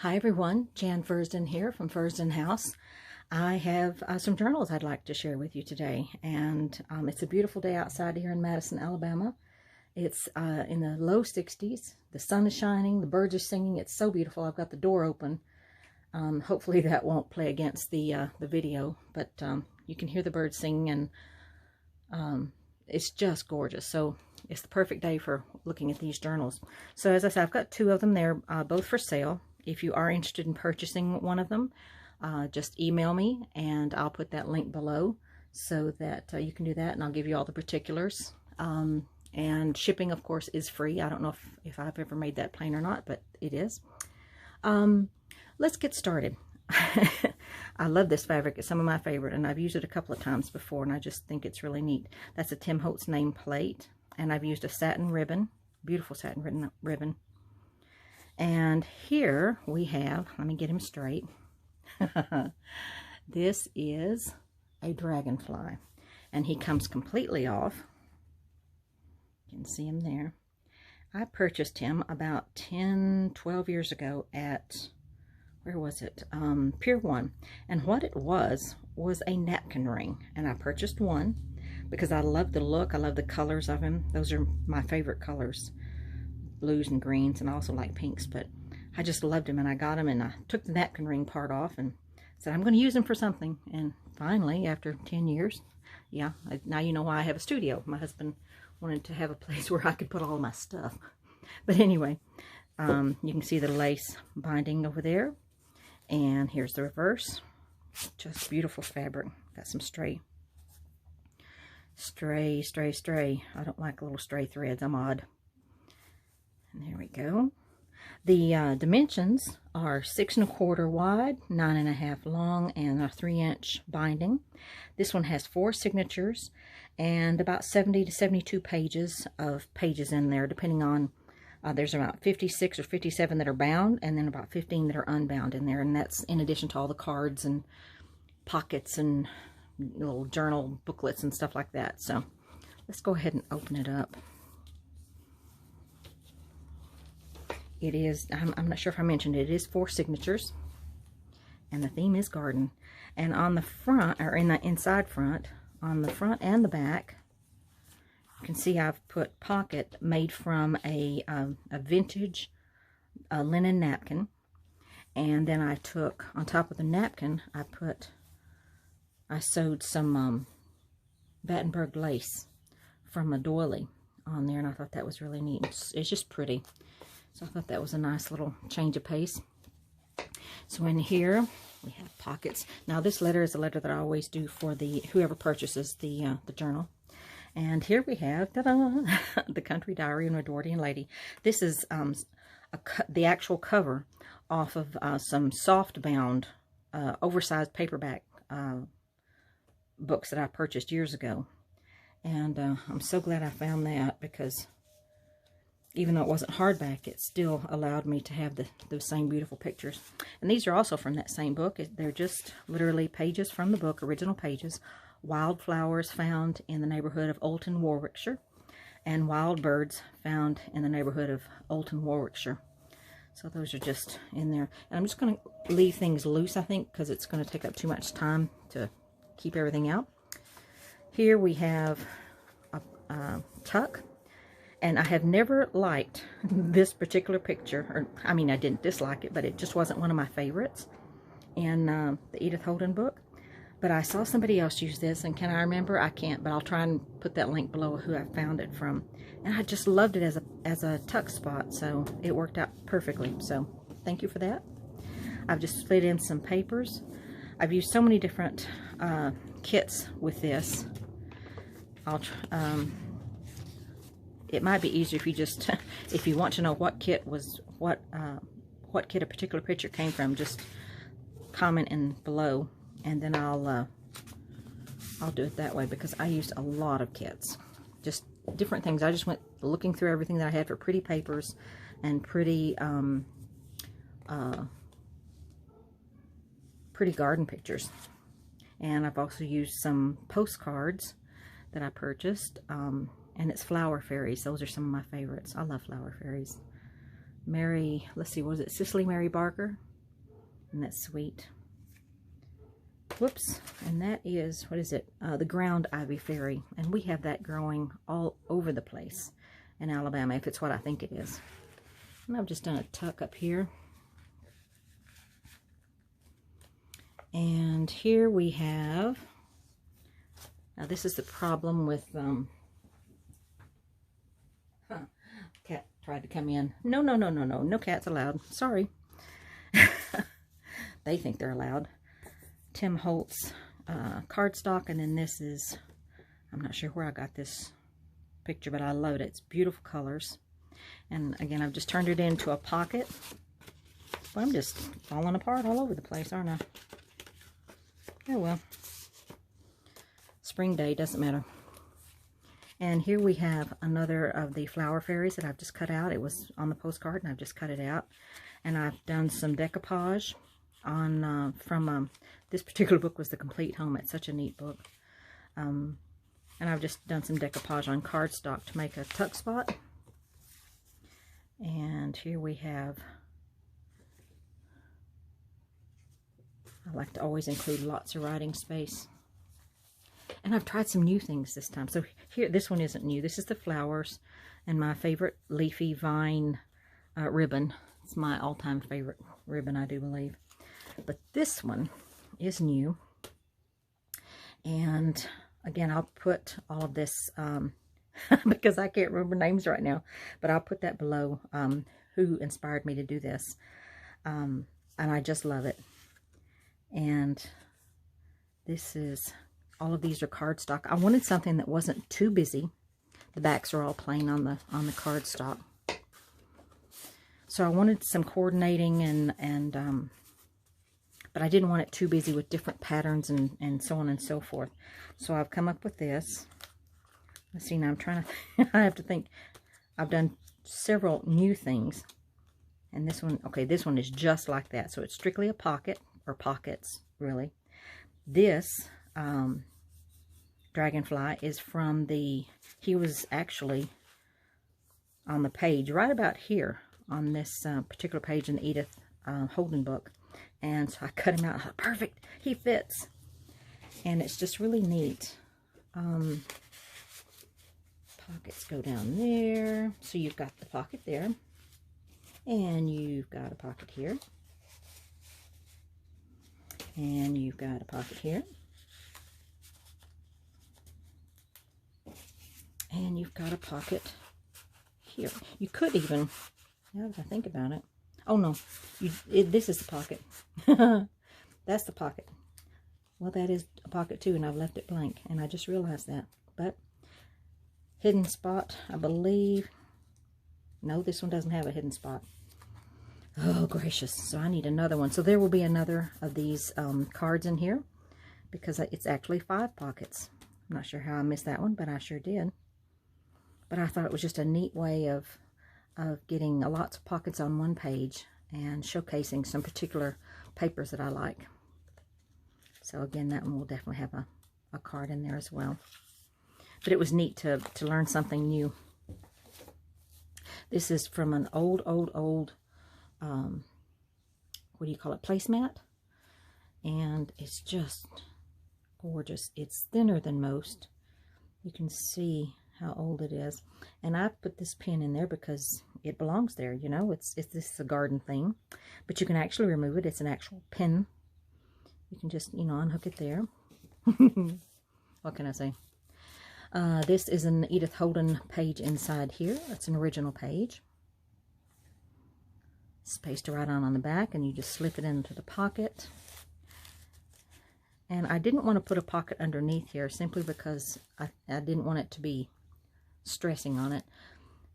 Hi everyone, Jan Fursdon here from Fursdon House. I have some journals I'd like to share with you today, and it's a beautiful day outside here in Madison, Alabama. It's in the low 60s. The sun is shining, the birds are singing. It's so beautiful. I've got the door open. Hopefully that won't play against the video, but you can hear the birds singing, and it's just gorgeous. So it's the perfect day for looking at these journals. So as I said, I've got two of them. They're both for sale. If you are interested in purchasing one of them, just email me and I'll put that link below so that you can do that, and I'll give you all the particulars. And shipping, of course, is free. I don't know if I've ever made that plain or not, but it is. Let's get started. I love this fabric. It's some of my favorite, and I've used it a couple of times before, and I just think it's really neat. That's a Tim Holtz nameplate, and I've used a satin ribbon, beautiful satin ribbon. And here we have, let me get him straight. This is a dragonfly, and he comes completely off. You can see him there. I purchased him about 10-12 years ago at, where was it? Pier 1. And what it was a napkin ring. And I purchased one because I love the look. I love the colors of him. Those are my favorite colors. Blues and greens, and I also like pinks, but I just loved him, and I got him, and I took the napkin ring part off and said I'm going to use him for something. And finally, after 10 years, yeah, now you know why I have a studio. My husband wanted to have a place where I could put all my stuff. But anyway, you can see the lace binding over there, and here's the reverse. Just beautiful fabric. Got some stray. I don't like little stray threads. I'm odd. And there we go. The dimensions are 6 1/4 wide, 9 1/2 long, and a 3-inch binding. This one has 4 signatures and about 70 to 72 pages in there, depending on, there's about 56 or 57 that are bound, and then about 15 that are unbound in there, and that's in addition to all the cards and pockets and little journal booklets and stuff like that. So let's go ahead and open it up. It is, I'm not sure if I mentioned it, it is 4 signatures, and the theme is garden. And on the front, or in the inside front, on the front and the back, you can see I've put pocket made from a vintage linen napkin. And then I took, on top of the napkin, I sewed some Battenberg lace from a doily on there, and I thought that was really neat. It's just pretty. So I thought that was a nice little change of pace. So in here we have pockets. Now this letter is a letter that I always do for whoever purchases the journal. And here we have, ta-da, the Country Diary of an Edwardian Lady. This is the actual cover off of some soft bound, oversized paperback books that I purchased years ago. And I'm so glad I found that, because even though it wasn't hardback, it still allowed me to have those same beautiful pictures. And these are also from that same book. They're just literally pages from the book, original pages. Wild flowers found in the neighborhood of Oulton, Warwickshire, and wild birds found in the neighborhood of Oulton, Warwickshire. So those are just in there. And I'm just going to leave things loose, I think, because it's going to take up too much time to keep everything out. Here we have a tuck. And I have never liked this particular picture, or I mean, I didn't dislike it, but it just wasn't one of my favorites in the Edith Holden book. But I saw somebody else use this, and can I remember? I can't, but I'll try and put that link below who I found it from. And I just loved it as a tuck spot, so it worked out perfectly. So thank you for that. I've just slid in some papers. I've used so many different kits with this. It might be easier if you just, if you want to know what kit was, what kit a particular picture came from, just comment in below, and then I'll do it that way, because I used a lot of kits, just different things. I just went looking through everything that I had for pretty papers and pretty garden pictures. And I've also used some postcards that I purchased. And it's flower fairies. Those are some of my favorites. I love flower fairies. Let's see, was it Cicely Mary Barker? Isn't that sweet? Whoops. And that is, what is it? The ground ivy fairy. And we have that growing all over the place in Alabama, if it's what I think it is. And I've just done a tuck up here. And here we have, now this is the problem with, cat tried to come in. No cats allowed. Sorry. They think they're allowed. Tim Holtz cardstock, and then this is, I'm not sure where I got this picture, but I love it. It's beautiful colors. And again, I've just turned it into a pocket. But I'm just falling apart all over the place, aren't I? Oh well. Spring day, doesn't matter. And here we have another of the flower fairies that I've just cut out. It was on the postcard and I've just cut it out. And I've done some decoupage on from this particular book was The Complete Home. It's such a neat book. And I've just done some decoupage on cardstock to make a tuck spot. And here we have, I like to always include lots of writing space. And I've tried some new things this time. So here, this one isn't new. This is the flowers and my favorite leafy vine ribbon. It's my all-time favorite ribbon, I do believe. But this one is new. And again, I'll put all of this, because I can't remember names right now, but I'll put that below, who inspired me to do this. And I just love it. And this is, all of these are cardstock. I wanted something that wasn't too busy. The backs are all plain on the cardstock. So I wanted some coordinating and but I didn't want it too busy with different patterns and so on and so forth. So I've come up with this. Let's see, now I'm trying to, I have to think. I've done several new things. And this one, okay, this one is just like that. So it's strictly a pocket, or pockets, really. This dragonfly is from the, he was actually on the page right about here on this particular page in the Edith Holden book. And so I cut him out. I thought, perfect, he fits. And it's just really neat. Pockets go down there. So you've got the pocket there. And you've got a pocket here. And you've got a pocket here. And you've got a pocket here. You could even, now that I think about it, oh no, this is the pocket. That's the pocket. Well, that is a pocket too, and I've left it blank, and I just realized that. But hidden spot, I believe. No, this one doesn't have a hidden spot. Oh, gracious. So I need another one. So there will be another of these cards in here, because it's actually 5 pockets. I'm not sure how I missed that one, but I sure did. But I thought it was just a neat way of getting lots of pockets on one page and showcasing some particular papers that I like. So again, that one will definitely have a card in there as well. But it was neat to learn something new. This is from an old, what do you call it, placemat. And it's just gorgeous. It's thinner than most. You can see how old it is. And I put this pin in there because it belongs there, you know. This is a garden thing. But you can actually remove it. It's an actual pin. You can just, you know, unhook it there. What can I say? This is an Edith Holden page inside here. It's an original page. Space to write on the back, and you just slip it into the pocket. And I didn't want to put a pocket underneath here simply because I didn't want it to be stressing on it.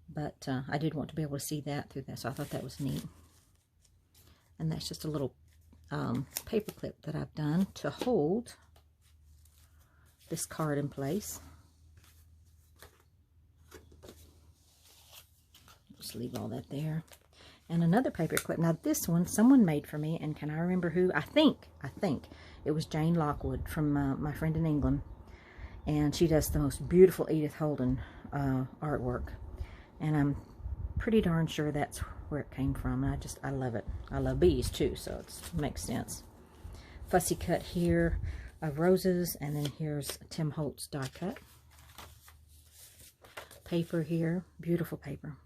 But I did want to be able to see that through that, so I thought that was neat. And that's just a little paper clip that I've done to hold this card in place. Just leave all that there. And another paper clip. Now this one someone made for me, and can I remember who? I think it was Jane Lockwood from my friend in England. And she does the most beautiful Edith Holden artwork. And I'm pretty darn sure that's where it came from. I love it. I love bees too, so it makes sense. Fussy cut here of roses, and then here's Tim Holtz die cut. Paper here, beautiful paper.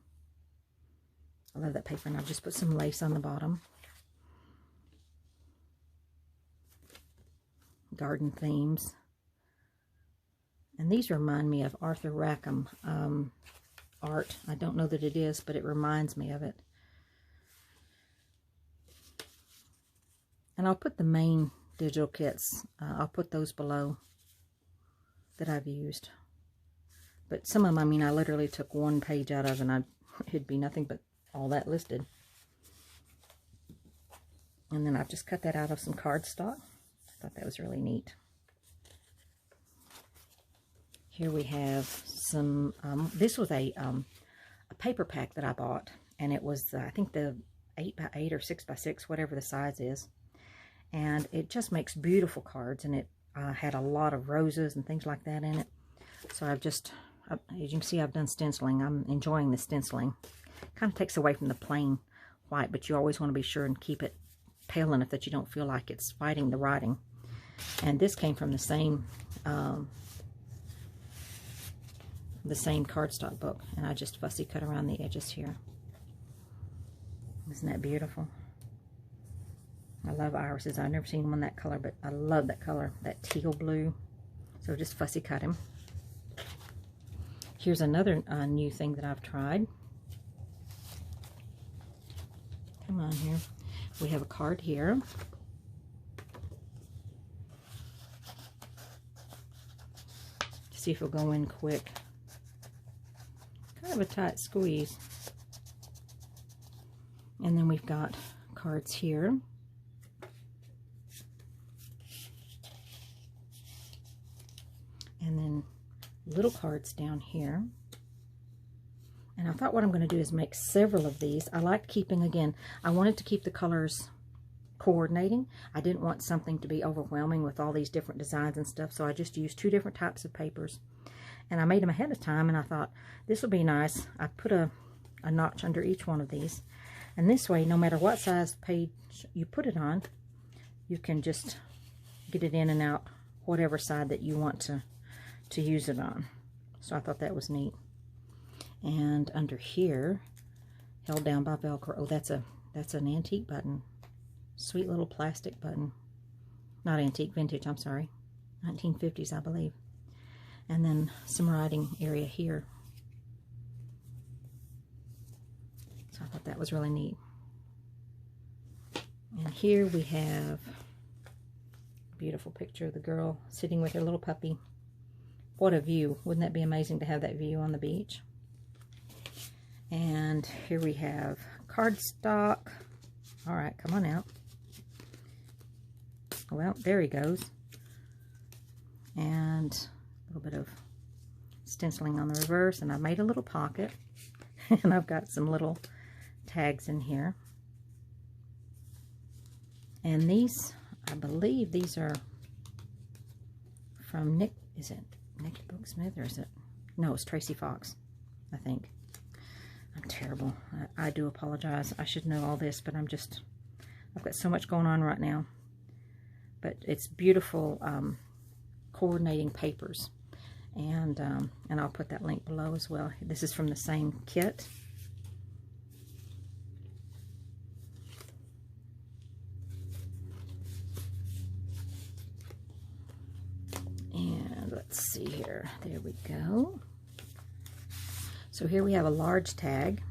I love that paper, and I've just put some lace on the bottom. Garden themes. And these remind me of Arthur Rackham art. I don't know that it is, but it reminds me of it. And I'll put the main digital kits, I'll put those below that I've used. But some of them, I mean, I literally took one page out of, and it'd be nothing but all that listed. And then I've just cut that out of some cardstock. I thought that was really neat. Here we have some, this was a paper pack that I bought, and it was, I think the 8x8 or 6x6, whatever the size is. And it just makes beautiful cards, and it had a lot of roses and things like that in it. So I've just, as you can see, I've done stenciling. I'm enjoying the stenciling. Kind of takes away from the plain white, but you always want to be sure and keep it pale enough that you don't feel like it's fighting the writing. And this came from the same cardstock book, and I just fussy cut around the edges here. Isn't that beautiful? I love irises. I've never seen them in that color, but I love that color, that teal blue. So just fussy cut him. Here's another new thing that I've tried. Come on here. We have a card here. See if it'll go in quick. Kind of a tight squeeze. And then we've got cards here. And then little cards down here. And I thought what I'm going to do is make several of these. I like keeping, again, I wanted to keep the colors coordinating. I didn't want something to be overwhelming with all these different designs and stuff, so I just used 2 different types of papers. And I made them ahead of time, and I thought this will be nice. I put a notch under each one of these. And this way, no matter what size page you put it on, you can just get it in and out whatever side that you want to use it on. So I thought that was neat. And under here, held down by Velcro. Oh, that's an antique button. Sweet little plastic button. Not antique, vintage, I'm sorry. 1950s, I believe. And then some writing area here. So I thought that was really neat. And here we have a beautiful picture of the girl sitting with her little puppy. What a view. Wouldn't that be amazing to have that view on the beach? And here we have cardstock. All right, come on out. Well, there he goes. And a little bit of stenciling on the reverse. And I made a little pocket. And I've got some little tags in here. And these, I believe these are from Nick, is it Nikki Booksmith, or is it? No, it's Tracy Fox, I think. I'm terrible. I do apologize. I should know all this, but I've got so much going on right now. But it's beautiful coordinating papers. And I'll put that link below as well. This is from the same kit. And let's see here. There we go. So here we have a large tag.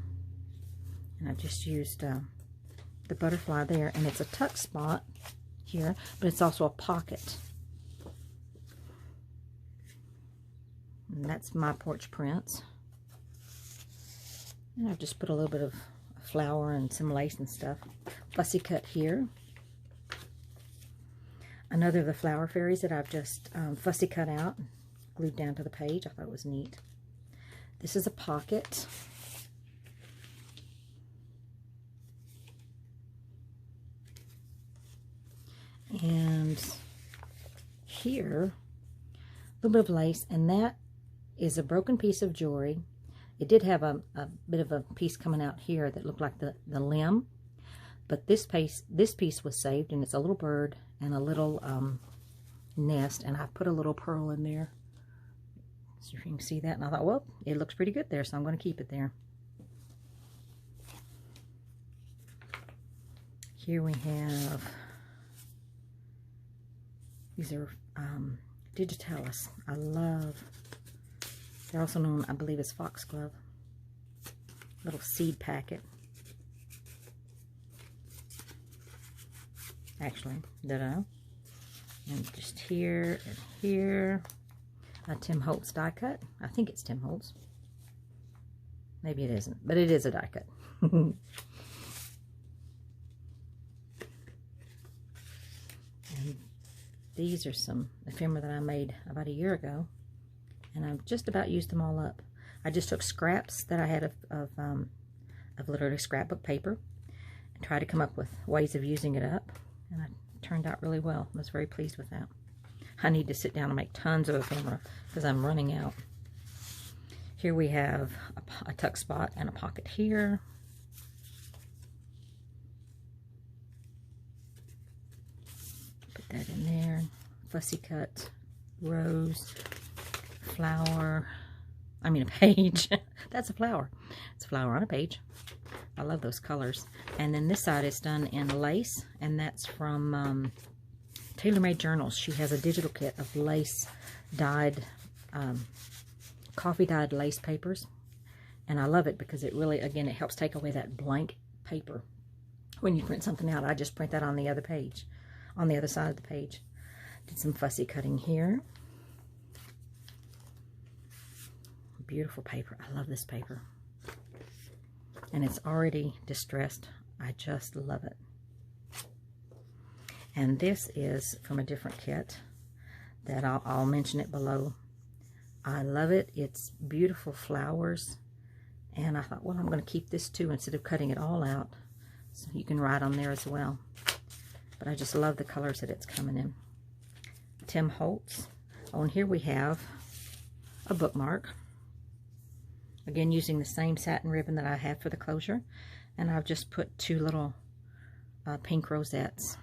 And I've just used the butterfly there. And it's a tuck spot here, but it's also a pocket. And that's My Porch Prints. And I've just put a little bit of flower and some lace and stuff. Fussy cut here. Another of the flower fairies that I've just fussy cut out, glued down to the page. I thought it was neat. This is a pocket. And here, a little bit of lace, and that is a broken piece of jewelry, It did have a bit of a piece coming out here that looked like the limb, but this piece was saved, and it's a little bird and a little nest, and I put a little pearl in there, so you can see that, and I thought, well, it looks pretty good there, so I'm going to keep it there. Here we have, these are digitalis. I love, they're also known, I believe, as foxglove. Little seed packet. Actually, and just here and here. A Tim Holtz die cut. I think it's Tim Holtz. Maybe it isn't, but it is a die cut. And these are some ephemera that I made about a year ago, and I've just about used them all up. I just took scraps that I had of literally scrapbook paper and tried to come up with ways of using it up, and it turned out really well. I was very pleased with that. I need to sit down and make tons of ephemera because I'm running out. Here we have a tuck spot and a pocket here. Put that in there. Fussy cut, rose, flower. I mean a page. That's a flower. It's a flower on a page. I love those colors. And then this side is done in lace, and that's from Tailor-Made Journals. She has a digital kit of lace dyed, coffee dyed lace papers, and I love it because it really, again, it helps take away that blank paper. When you print something out, I just print that on the other page, on the other side of the page. Did some fussy cutting here. Beautiful paper. I love this paper. And it's already distressed. I just love it. And this is from a different kit that I'll mention it below. I love it. It's beautiful flowers. And I thought, well, I'm going to keep this too instead of cutting it all out. So you can write on there as well. But I just love the colors that it's coming in. Tim Holtz. Oh, and here we have a bookmark. Again, using the same satin ribbon that I had for the closure. And I've just put two little pink rosettes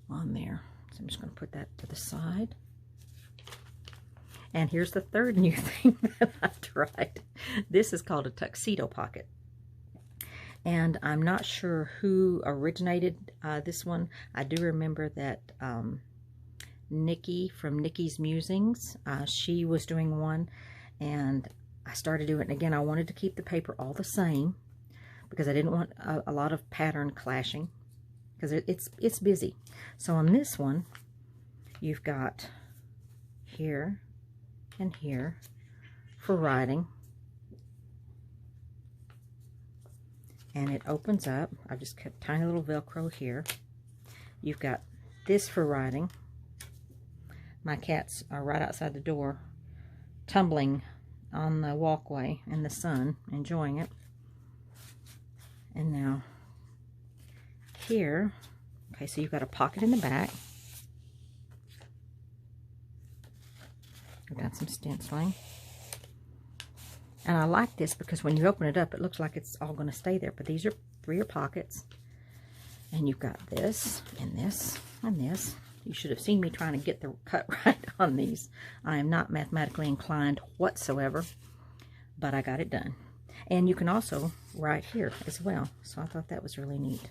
on there. So I'm just going to put that to the side. And here's the third new thing that I've tried. This is called a Tuxedo Pocket. And I'm not sure who originated this one. I do remember that Nikki from Nikki's Musings, she was doing one, and I started doing it. And again, I wanted to keep the paper all the same because I didn't want a lot of pattern clashing, because it's busy. So on this one, you've got here and here for writing, and it opens up. I've just cut tiny little Velcro here. You've got this for writing. My cats are right outside the door, tumbling on the walkway in the sun, enjoying it. And now here, okay, so you've got a pocket in the back. We've got some stenciling. And I like this because when you open it up, it looks like it's all going to stay there. But these are 3 pockets. And you've got this, and this, and this. You should have seen me trying to get the cut right on these. I am not mathematically inclined whatsoever, but I got it done. And you can also write here as well. So I thought that was really neat.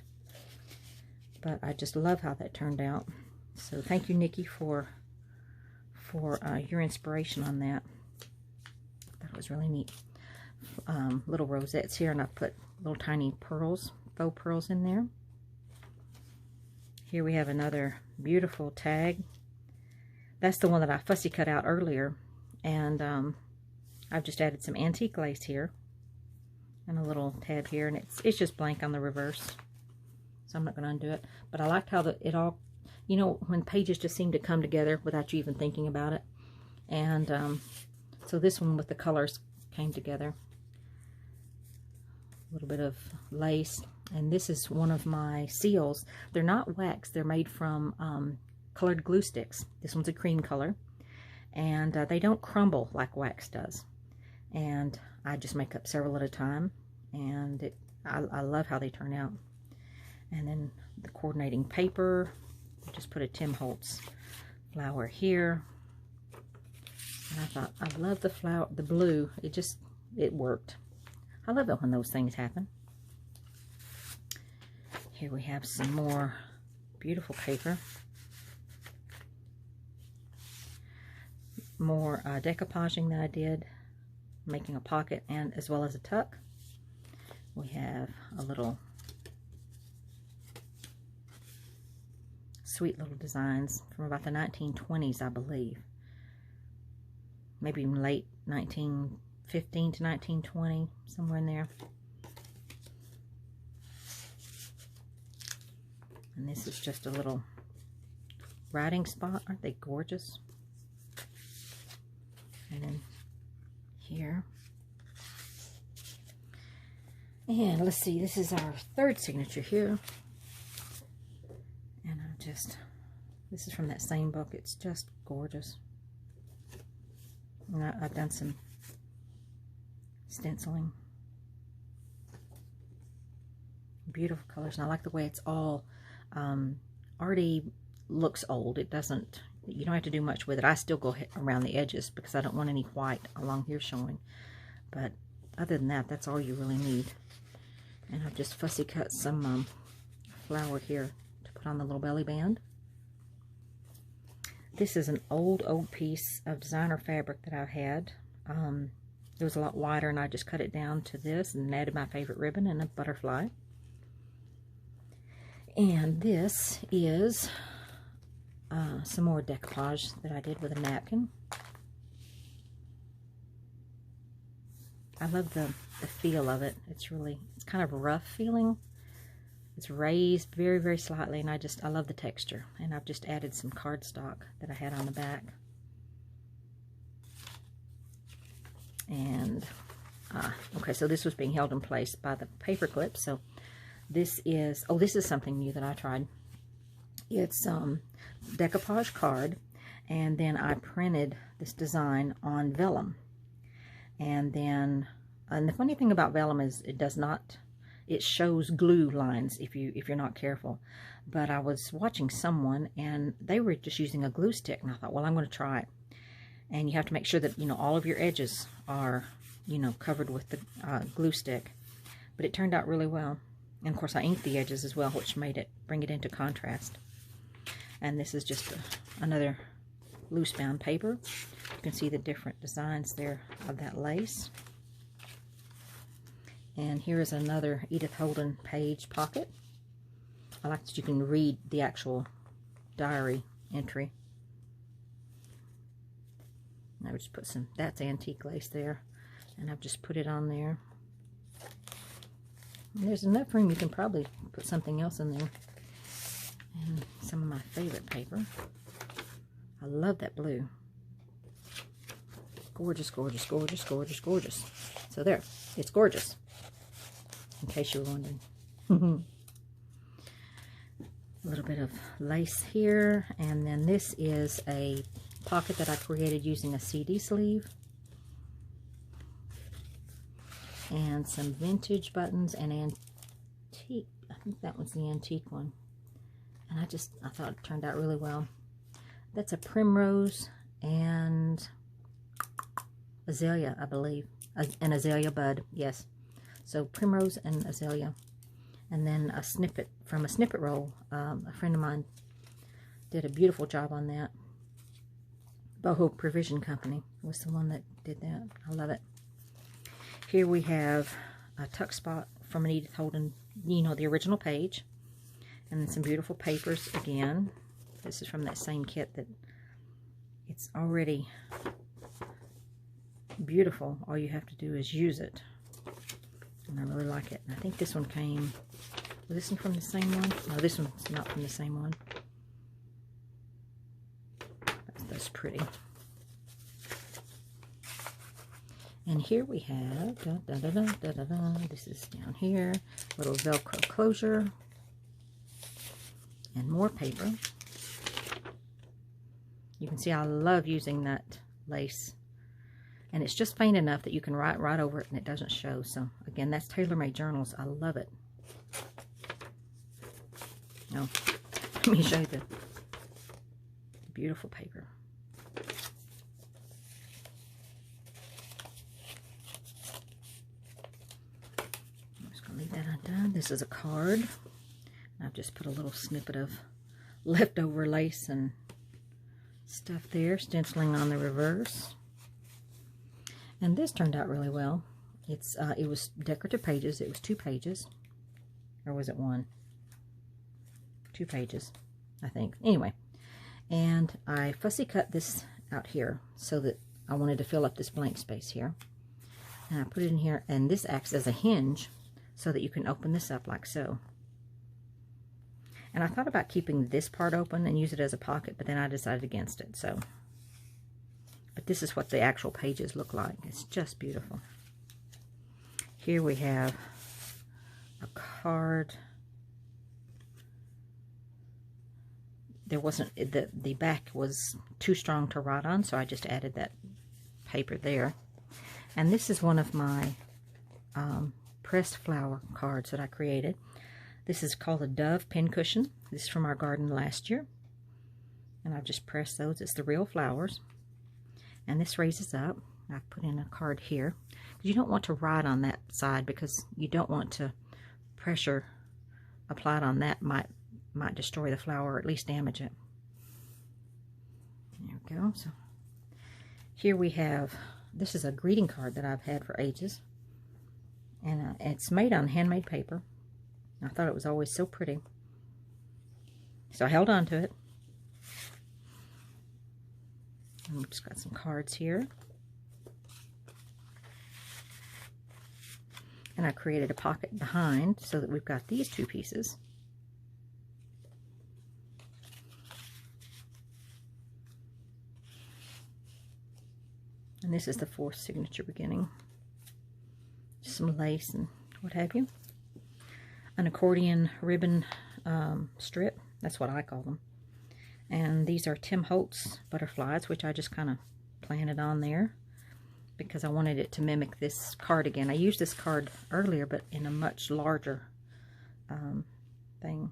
But I just love how that turned out. So thank you, Nikki, for your inspiration on that. That was really neat. Little rosettes here, and I put little tiny pearls, faux pearls in there. Here we have another beautiful tag. That's the one that I fussy cut out earlier, and I've just added some antique lace here and a little tab here, and it's just blank on the reverse, so I'm not going to undo it. But I liked how it all, you know, when pages just seem to come together without you even thinking about it. And so this one with the colors came together. A little bit of lace. And this is one of my seals. They're not wax. They're made from colored glue sticks. This one's a cream color. And they don't crumble like wax does. And I just make up several at a time, and I love how they turn out. And then the coordinating paper, just put a Tim Holtz flower here. And I thought, I love the flower, the blue. It worked. I love it when those things happen. Here we have some more beautiful paper. More decoupaging that I did, making a pocket and as well as a tuck. We have a little sweet little designs from about the 1920s, I believe. Maybe late 1915 to 1920, somewhere in there. And this is just a little writing spot. Aren't they gorgeous? And then here. And let's see, this is our third signature here. And this is from that same book. It's just gorgeous. And I've done some stenciling. Beautiful colors. And I like the way it's all already looks old. It doesn't, you don't have to do much with it. I still go around the edges because I don't want any white along here showing. But other than that, that's all you really need. And I've just fussy cut some flower here to put on the little belly band. This is an old piece of designer fabric that I've had. It was a lot wider, and I just cut it down to this and added my favorite ribbon and a butterfly. And this is some more decoupage that I did with a napkin. I love the feel of it. It's kind of rough feeling. It's raised very, very slightly, and I love the texture. And I've just added some cardstock that I had on the back. And, okay, so this was being held in place by the paper clip. So this is something new that I tried. It's decoupage card, and then I printed this design on vellum. And then, and the funny thing about vellum is it shows glue lines if you're not careful. But I was watching someone, and they were just using a glue stick, and I thought, well, I'm going to try it. And you have to make sure that, all of your edges are, covered with the glue stick. But it turned out really well. And of course, I inked the edges as well, which made it bring it into contrast. And this is just another loose bound paper. You can see the different designs there of that lace. And here is another Edith Holden page pocket. I like that you can read the actual diary entry. And I would just put that's antique lace there. And I've just put it on there. And there's enough room, you can probably put something else in there. And some of my favorite paper. I love that blue. Gorgeous, gorgeous, gorgeous, gorgeous, gorgeous. So there, it's gorgeous. In case you were wondering. A little bit of lace here. And then this is a pocket that I created using a CD sleeve. And some vintage buttons and antique. I think that was the antique one. And I thought it turned out really well. That's a primrose and azalea, I believe. An azalea bud, yes. So primrose and azalea. And then a snippet from a snippet roll. A friend of mine did a beautiful job on that. Boho Provision Company was the one that did that. I love it. Here we have a tuck spot from an Edith Holden, the original page. And then some beautiful papers again. This is from that same kit that it's already beautiful. All you have to do is use it. And I really like it. And I think this one came, was this one from the same one? No, this one's not from the same one. That's pretty. And here we have, this is down here, little Velcro closure, and more paper. You can see I love using that lace. And it's just faint enough that you can write right over it and it doesn't show. So again, that's tailor-made journals. I love it. Now, let me show you the beautiful paper. I'm just going to leave that undone. This is a card. I've just put a little snippet of leftover lace and stuff there, stenciling on the reverse. And this turned out really well. It was decorative pages. It was 2 pages. Or was it 1? 2 pages, I think. Anyway, and I fussy cut this out here so that I wanted to fill up this blank space here. And I put it in here, and this acts as a hinge so that you can open this up like so. And I thought about keeping this part open and use it as a pocket, but then I decided against it. So, but this is what the actual pages look like. It's just beautiful. Here we have a card. There wasn't, the back was too strong to write on, so I just added that paper there. And this is one of my pressed flower cards that I created. This is called a Dove pincushion. This is from our garden last year. And I've just pressed those. It's the real flowers. And this raises up. I've put in a card here. You don't want to write on that side because you don't want to pressure applied on that might destroy the flower or at least damage it. There we go. So here we have, this is a greeting card that I've had for ages. And it's made on handmade paper. I thought it was always so pretty. So I held on to it. And we've just got some cards here. And I created a pocket behind so that we've got these 2 pieces. And this is the 4th signature beginning. Just some lace and what have you. An accordion ribbon strip. That's what I call them. And these are Tim Holtz butterflies, which I just kind of planted on there because I wanted it to mimic this card again. I used this card earlier, but in a much larger thing.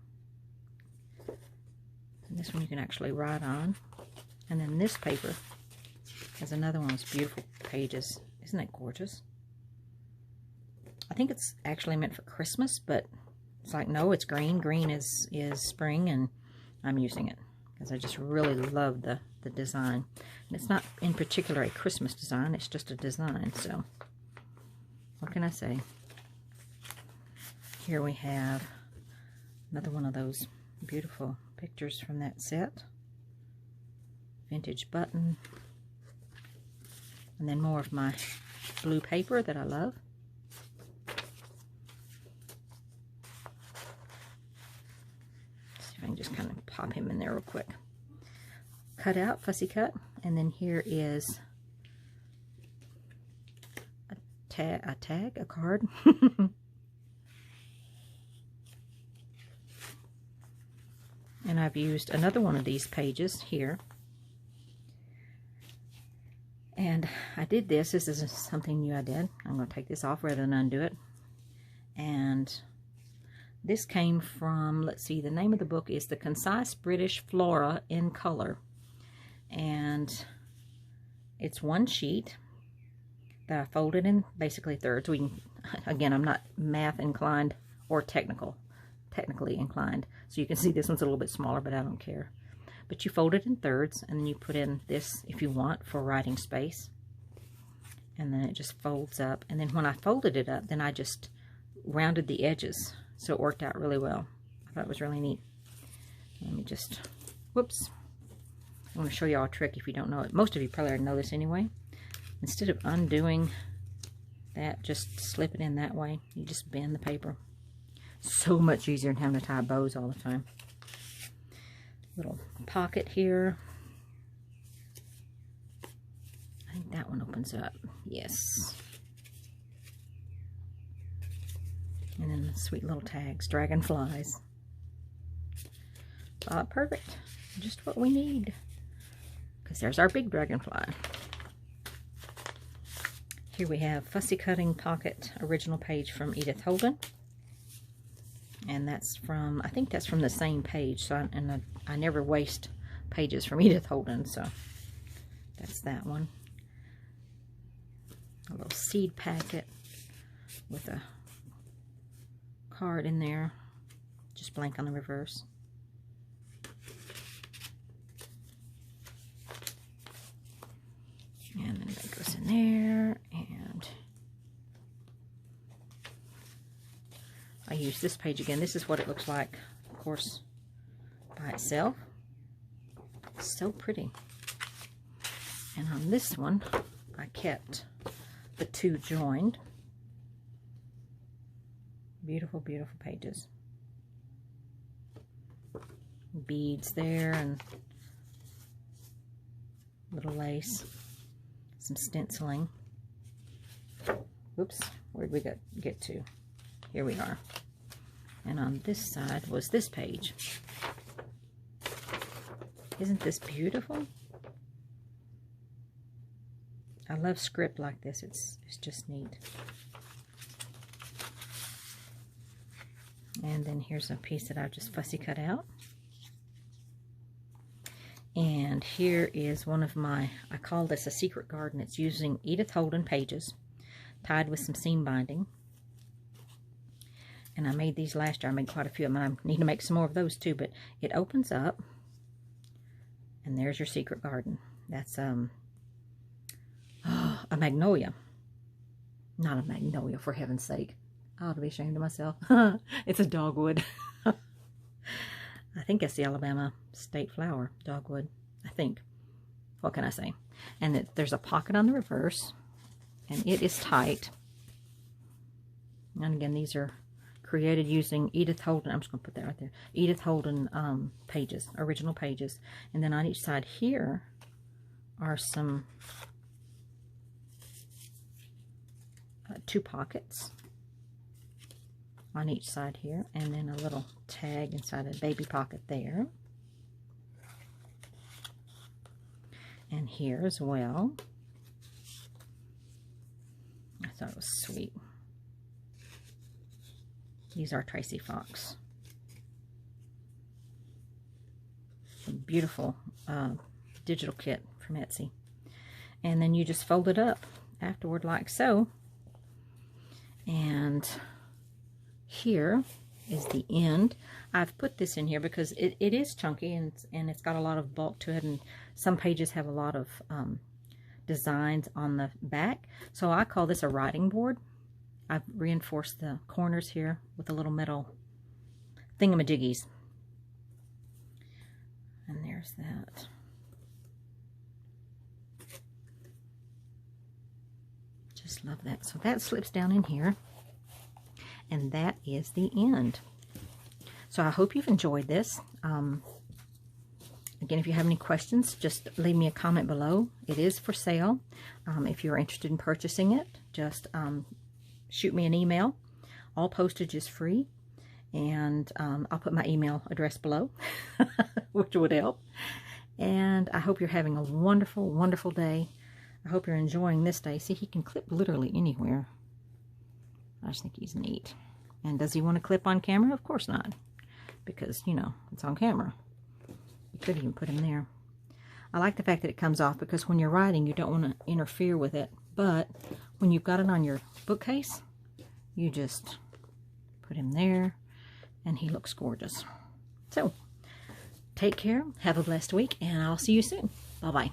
And this one you can actually write on. And then this paper has another one of those beautiful pages. Isn't that gorgeous? I think it's actually meant for Christmas, but it's like, no, it's green. Green is spring, and I'm using it because I just really love the design. And it's not in particular a Christmas design, it's just a design, so what can I say? Here we have another one of those beautiful pictures from that set. Vintage button. And then more of my blue paper that I love. I can just kind of pop him in there real quick. Cut out, fussy cut, and then here is a card. And I've used another one of these pages here. And I did this. This is something new I did. I'm going to take this off rather than undo it. And this came from, let's see, the name of the book is The Concise British Flora in Color. And it's 1 sheet that I folded in basically thirds. Again, I'm not math inclined or technically inclined. So you can see this one's a little bit smaller, but I don't care. But you fold it in thirds, and then you put in this, if you want, for writing space. And then it just folds up. And then when I folded it up, then I just rounded the edges. So it worked out really well. I thought it was really neat. Let me just, whoops. I want to show you all a trick if you don't know it. Most of you probably already know this anyway. Instead of undoing that, just slip it in that way. You just bend the paper. So much easier than having to tie bows all the time. Little pocket here. I think that one opens up. Yes. And then the sweet little tags, dragonflies. Perfect. Just what we need. Because there's our big dragonfly. Here we have Fussy Cutting Pocket original page from Edith Holden. And that's from, I think that's from the same page. So I never waste pages from Edith Holden, so that's that one. A little seed packet with a card in there, just blank on the reverse. And then that goes in there, and I use this page again. This is what it looks like, of course, by itself. So pretty. And on this one, I kept the two joined. Beautiful, beautiful pages. Beads there and little lace. Some stenciling. Oops, where'd we get to? Here we are. And on this side was this page. Isn't this beautiful? I love script like this. It's just neat. And then here's a piece that I've just fussy cut out. And here is one of my, I call this a secret garden. It's using Edith Holden pages tied with some seam binding. And I made these last year. I made quite a few of them. I need to make some more of those too. But it opens up, and there's your secret garden. That's a magnolia. Not a magnolia, for heaven's sake. I ought to be ashamed of myself. It's a dogwood. I think it's the Alabama state flower, dogwood, I think. What can I say? And there's a pocket on the reverse, and it is tight. And again, these are created using Edith Holden. I'm just going to put that right there. Edith Holden pages, original pages. And then on each side here are some two pockets on each side here, and then a little tag inside a baby pocket there. And here as well. I thought it was sweet. These are Tracy Fox. A beautiful digital kit from Etsy. And then you just fold it up afterward like so. And here is the end. I've put this in here because it is chunky and it's got a lot of bulk to it, and some pages have a lot of designs on the back. So I call this a writing board. I've reinforced the corners here with a little metal thingamajiggies. And there's that. Just love that. So that slips down in here. And that is the end. So I hope you've enjoyed this. Again, if you have any questions, just leave me a comment below. It is for sale. If you're interested in purchasing it, just shoot me an email. All postage is free. And I'll put my email address below, which would help. And I hope you're having a wonderful, wonderful day. I hope you're enjoying this day. See, he can clip literally anywhere. I just think he's neat. And does he want to clip on camera? Of course not. Because, you know, it's on camera. You could even put him there. I like the fact that it comes off, because when you're writing, you don't want to interfere with it. But when you've got it on your bookcase, you just put him there, and he looks gorgeous. So, take care, have a blessed week, and I'll see you soon. Bye-bye.